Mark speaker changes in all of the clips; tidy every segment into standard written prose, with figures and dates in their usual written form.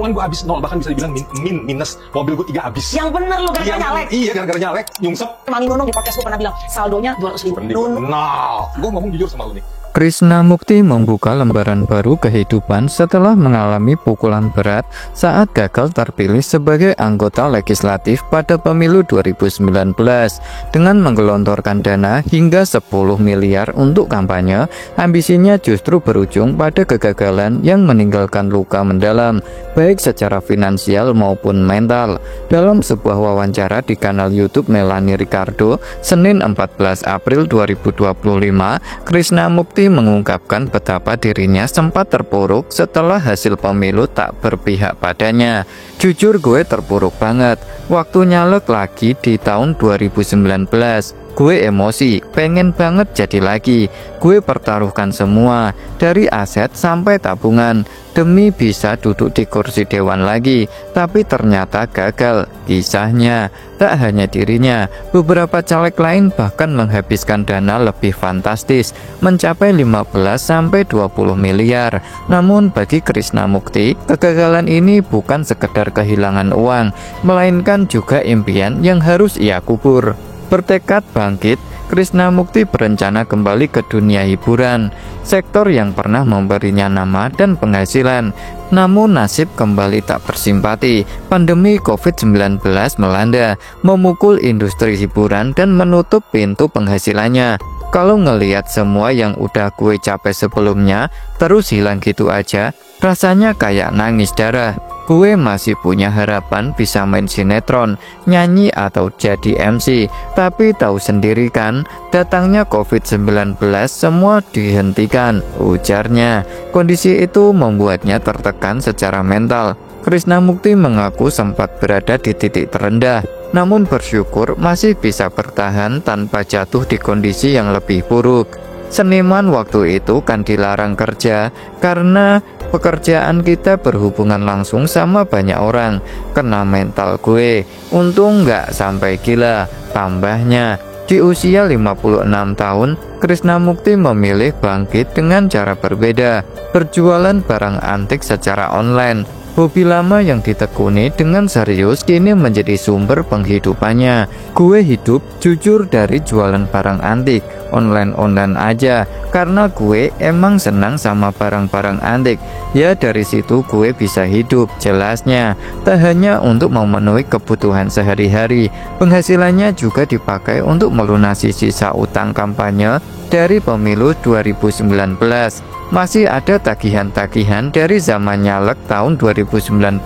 Speaker 1: keuangan gue habis nol, bahkan bisa dibilang minus. Mobil gue 3 habis.
Speaker 2: Yang bener lu gara-gara nyalek.
Speaker 1: Iya, gara-gara nyalek, nyungsep.
Speaker 2: Mami Nunung di podcast gue pernah bilang saldonya 200.000.
Speaker 1: Nah, gue ngomong jujur sama lu nih.
Speaker 3: Krishna Mukti membuka lembaran baru kehidupan setelah mengalami pukulan berat saat gagal terpilih sebagai anggota legislatif pada pemilu 2019. Dengan menggelontorkan dana hingga 10 miliar untuk kampanye, ambisinya justru berujung pada kegagalan yang meninggalkan luka mendalam, baik secara finansial maupun mental. Dalam sebuah wawancara di kanal YouTube Melanie Ricardo, Senin 14 April 2025, Krishna Mukti mengungkapkan betapa dirinya sempat terpuruk setelah hasil pemilu tak berpihak padanya. Jujur gue terpuruk banget. Waktu nyalek lagi di tahun 2019. Gue emosi, pengen banget jadi lagi. Gue pertaruhkan semua, dari aset sampai tabungan, demi bisa duduk di kursi dewan lagi. Tapi ternyata gagal. Kisahnya, tak hanya dirinya, beberapa caleg lain bahkan menghabiskan dana lebih fantastis, mencapai 15-20 miliar. Namun bagi Krishna Mukti, kegagalan ini bukan sekedar kehilangan uang, melainkan juga impian yang harus ia kubur. Bertekad bangkit, Krishna Mukti berencana kembali ke dunia hiburan, sektor yang pernah memberinya nama dan penghasilan. Namun nasib kembali tak bersimpati. Pandemi COVID-19 melanda, memukul industri hiburan dan menutup pintu penghasilannya. Kalau ngelihat semua yang udah gue capai sebelumnya terus hilang gitu aja, rasanya kayak nangis darah. Gue masih punya harapan bisa main sinetron, nyanyi atau jadi MC. Tapi tahu sendiri kan, datangnya COVID-19 semua dihentikan, ujarnya. Kondisi itu membuatnya tertekan secara mental. Krishna Mukti mengaku sempat berada di titik terendah, namun bersyukur masih bisa bertahan tanpa jatuh di kondisi yang lebih buruk. Seniman waktu itu kan dilarang kerja karena pekerjaan kita berhubungan langsung sama banyak orang. Kena mental gue, untung nggak sampai gila. Tambahnya, di usia 56 tahun, Krishna Mukti memilih bangkit dengan cara berbeda, berjualan barang antik secara online. Hobi lama yang ditekuni dengan serius kini menjadi sumber penghidupannya. Gue hidup jujur dari jualan barang antik, online aja, karena gue emang senang sama barang-barang antik. Ya dari situ gue bisa hidup, jelasnya. Tak hanya untuk memenuhi kebutuhan sehari-hari, penghasilannya juga dipakai untuk melunasi sisa utang kampanye dari pemilu 2019. Masih ada tagihan-tagihan dari zaman nyalek tahun 2019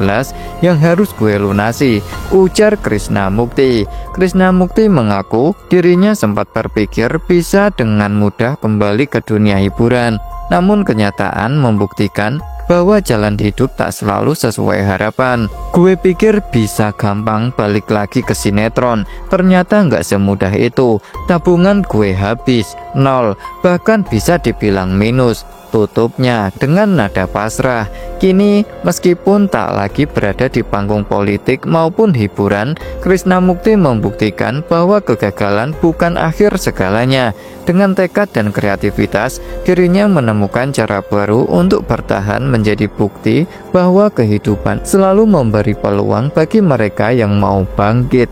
Speaker 3: yang harus gue lunasi, ujar Krishna Mukti. Krishna Mukti mengaku dirinya sempat berpikir bisa dengan mudah kembali ke dunia hiburan. Namun kenyataan membuktikan bahwa jalan hidup tak selalu sesuai harapan. Gue pikir bisa gampang balik lagi ke sinetron, ternyata nggak semudah itu. Tabungan gue habis, nol, bahkan bisa dibilang minus. Tutupnya dengan nada pasrah. Kini meskipun tak lagi berada di panggung politik maupun hiburan, Krishna Mukti membuktikan bahwa kegagalan bukan akhir segalanya. Dengan tekad dan kreativitas, dirinya menemukan cara baru untuk bertahan, menjadi bukti bahwa kehidupan selalu memberi peluang bagi mereka yang mau bangkit.